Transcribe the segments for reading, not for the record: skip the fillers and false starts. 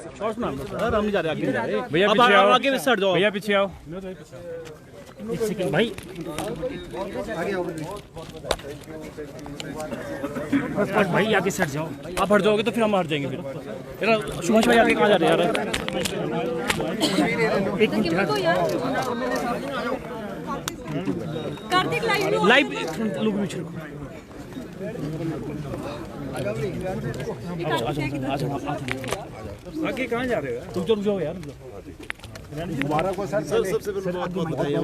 हम नहीं जा रहे, आगे जा रहे। भैया पीछे आओ, आगे सट जाओ भैया पीछे आओ। एक सेकंड भाई, बस भाई आगे सट जाओ। आप हट जाओगे तो फिर हम हट जाएंगे। फिर यार सुभाष भाई आगे कहाँ जा रहे हैं यार? एक कार्तिक लाइव लोग पीछे रुको। आगे कहाँ जा रहे हो? तुम रुक जाओ यार। दोबारा को सर सबसे पहले बात बताइए।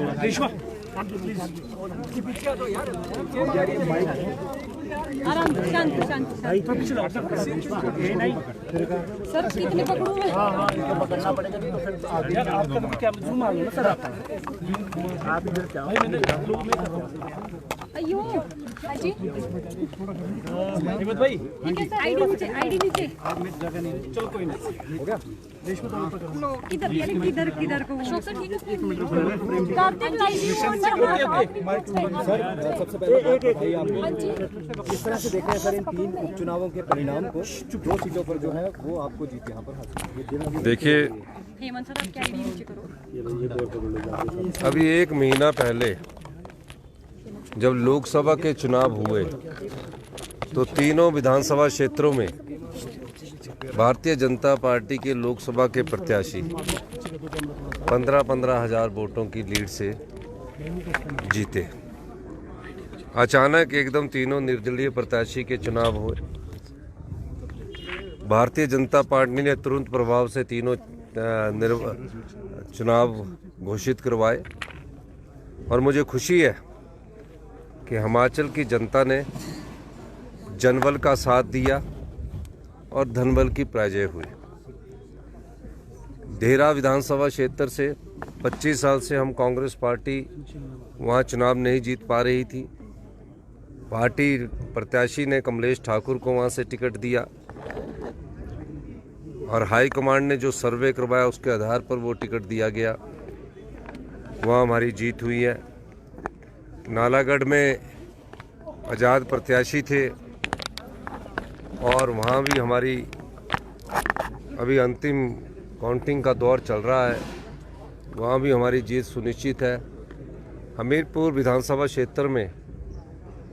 आराम से, शांत शांत सर, कितने पकड़ूं मैं? पकड़ना पड़ेगा यार। आपका क्या जूम आ गया ना सर? आप इधर क्या अयो हाजी, हिम्मत भाई ठीक है सर। आईडी नीचे, आईडी नीचे। चलो कोई नहीं, हो गया। किधर किधर किधर को अशोक सर? ठीक है कार्तिक लाइव सर सबसे पहले भाई आप किस तरह से देख रहे हैं सर इन 3 उपचुनावों के परिणाम को? 2 सीटों पर जो है वो आपको जीत यहाँ पर हासिल। देखिए, हेमंत सर आप क्या आईडी नीचे करो। अभी 1 महीना पहले जब लोकसभा के चुनाव हुए तो तीनों विधानसभा क्षेत्रों में भारतीय जनता पार्टी के लोकसभा के प्रत्याशी 15-15 हजार वोटों की लीड से जीते। अचानक एकदम तीनों निर्दलीय प्रत्याशी के चुनाव हुए। भारतीय जनता पार्टी ने तुरंत प्रभाव से तीनों चुनाव घोषित करवाए और मुझे खुशी है कि हिमाचल की जनता ने जनबल का साथ दिया और धनबल की पराजय हुई। देहरा विधानसभा क्षेत्र से 25 साल से हम कांग्रेस पार्टी वहां चुनाव नहीं जीत पा रही थी। पार्टी प्रत्याशी ने कमलेश ठाकुर को वहां से टिकट दिया और हाई कमांड ने जो सर्वे करवाया उसके आधार पर वो टिकट दिया गया। वहाँ हमारी जीत हुई है। नालागढ़ में आज़ाद प्रत्याशी थे और वहाँ भी हमारी अभी अंतिम काउंटिंग का दौर चल रहा है, वहाँ भी हमारी जीत सुनिश्चित है। हमीरपुर विधानसभा क्षेत्र में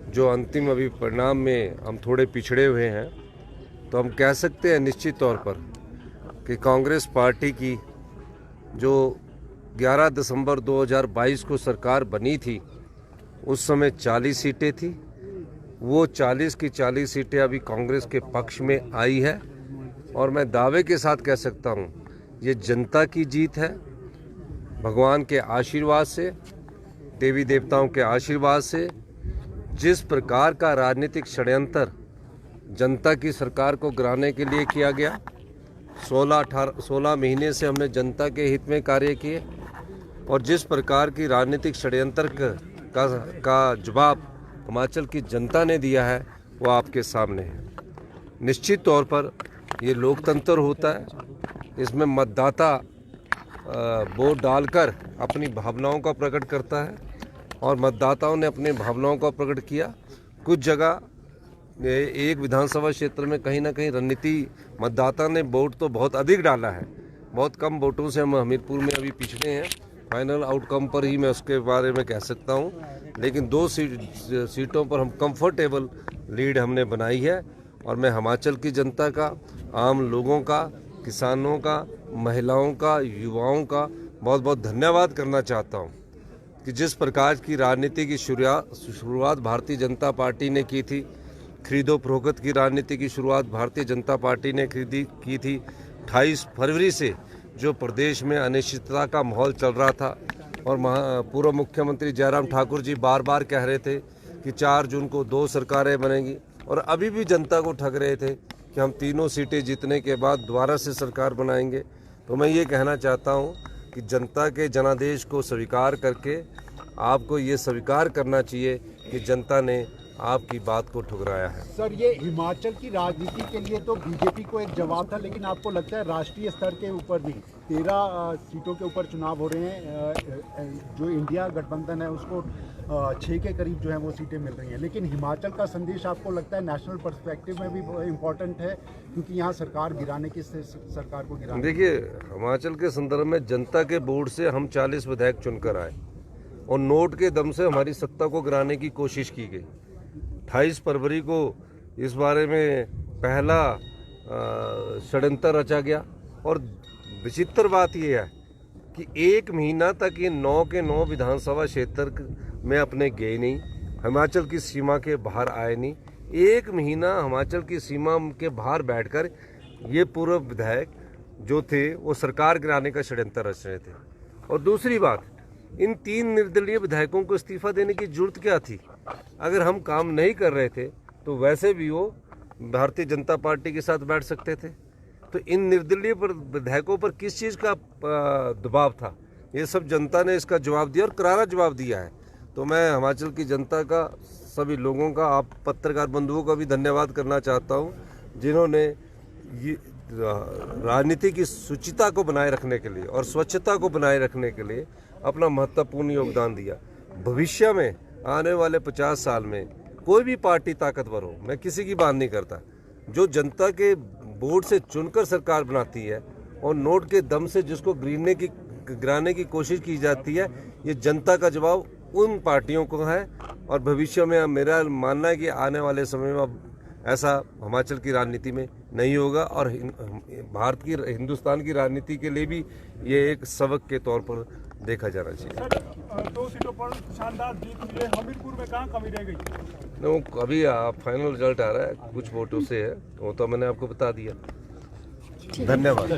जो अंतिम अभी परिणाम में हम थोड़े पिछड़े हुए हैं, तो हम कह सकते हैं निश्चित तौर पर कि कांग्रेस पार्टी की जो 11 दिसंबर 2022 को सरकार बनी थी उस समय 40 सीटें थी। वो 40 की 40 सीटें अभी कांग्रेस के पक्ष में आई है और मैं दावे के साथ कह सकता हूँ ये जनता की जीत है। भगवान के आशीर्वाद से, देवी देवताओं के आशीर्वाद से, जिस प्रकार का राजनीतिक षड्यंत्र जनता की सरकार को गिराने के लिए किया गया, 16 महीने से हमने जनता के हित में कार्य किए और जिस प्रकार की राजनीतिक षड्यंत्र का जवाब हिमाचल की जनता ने दिया है वो आपके सामने है। निश्चित तौर पर ये लोकतंत्र होता है, इसमें मतदाता वोट डालकर अपनी भावनाओं का प्रकट करता है और मतदाताओं ने अपने भावनाओं का प्रकट किया। कुछ जगह एक विधानसभा क्षेत्र में कहीं ना कहीं रणनीति मतदाता ने वोट तो बहुत अधिक डाला है, बहुत कम वोटों से हम हमीरपुर में अभी पिछड़े हैं। फाइनल आउटकम पर ही मैं उसके बारे में कह सकता हूं, लेकिन 2 सीटों पर हम कंफर्टेबल लीड हमने बनाई है और मैं हिमाचल की जनता का, आम लोगों का, किसानों का, महिलाओं का, युवाओं का बहुत बहुत धन्यवाद करना चाहता हूं कि जिस प्रकार की राजनीति की शुरुआत भारतीय जनता पार्टी ने की थी, खरीदो फरोख्त की राजनीति की शुरुआत भारतीय जनता पार्टी ने की थी। 28 फरवरी से जो प्रदेश में अनिश्चितता का माहौल चल रहा था और पूर्व मुख्यमंत्री जयराम ठाकुर जी बार बार कह रहे थे कि 4 जून को 2 सरकारें बनेंगी और अभी भी जनता को ठग रहे थे कि हम तीनों सीटें जीतने के बाद दोबारा से सरकार बनाएंगे। तो मैं ये कहना चाहता हूँ कि जनता के जनादेश को स्वीकार करके आपको ये स्वीकार करना चाहिए कि जनता ने आपकी बात को ठुकराया है। सर, ये हिमाचल की राजनीति के लिए तो बीजेपी को एक जवाब था, लेकिन आपको लगता है राष्ट्रीय स्तर के ऊपर भी 13 सीटों के ऊपर चुनाव हो रहे हैं, जो इंडिया गठबंधन है उसको 6 के करीब जो है वो सीटें मिल रही हैं, लेकिन हिमाचल का संदेश आपको लगता है नेशनल पर्सपेक्टिव में भी इम्पोर्टेंट है, क्योंकि यहाँ सरकार गिराने की सरकार को गिराने। देखिए, हिमाचल के संदर्भ में जनता के बोर्ड से हम 40 विधायक चुनकर आए और नोट के दम से हमारी सत्ता को गिराने की कोशिश की गई। 28 फरवरी को इस बारे में पहला षड्यंत्र रचा गया और विचित्र बात यह है कि 1 महीना तक ये 9 के 9 विधानसभा क्षेत्र में अपने गए नहीं, हिमाचल की सीमा के बाहर आए नहीं। 1 महीना हिमाचल की सीमा के बाहर बैठकर ये पूर्व विधायक जो थे वो सरकार गिराने का षड्यंत्र रच रहे थे। और दूसरी बात, इन 3 निर्दलीय विधायकों को इस्तीफा देने की जरूरत क्या थी? अगर हम काम नहीं कर रहे थे तो वैसे भी वो भारतीय जनता पार्टी के साथ बैठ सकते थे। तो इन निर्दलीय विधायकों पर किस चीज़ का दबाव था? ये सब जनता ने इसका जवाब दिया और करारा जवाब दिया है। तो मैं हिमाचल की जनता का, सभी लोगों का, आप पत्रकार बंधुओं का भी धन्यवाद करना चाहता हूँ, जिन्होंने ये राजनीति की शुचिता को बनाए रखने के लिए और स्वच्छता को बनाए रखने के लिए अपना महत्वपूर्ण योगदान दिया। भविष्य में आने वाले 50 साल में कोई भी पार्टी ताकतवर हो, मैं किसी की बात नहीं करता, जो जनता के बोर्ड से चुनकर सरकार बनाती है और नोट के दम से जिसको गिराने की कोशिश की जाती है, ये जनता का जवाब उन पार्टियों को है। और भविष्य में मेरा मानना है कि आने वाले समय में अब ऐसा हिमाचल की राजनीति में नहीं होगा और हिंदुस्तान की राजनीति के लिए भी ये एक सबक के तौर पर देखा जाना चाहिए। 2 सीटों पर शानदार जीत हुई है, हमीरपुर में कहाँ कमी रह गई? नो, अभी फाइनल रिजल्ट आ रहा है, कुछ वोटों से है, वो तो मैंने आपको बता दिया। धन्यवाद।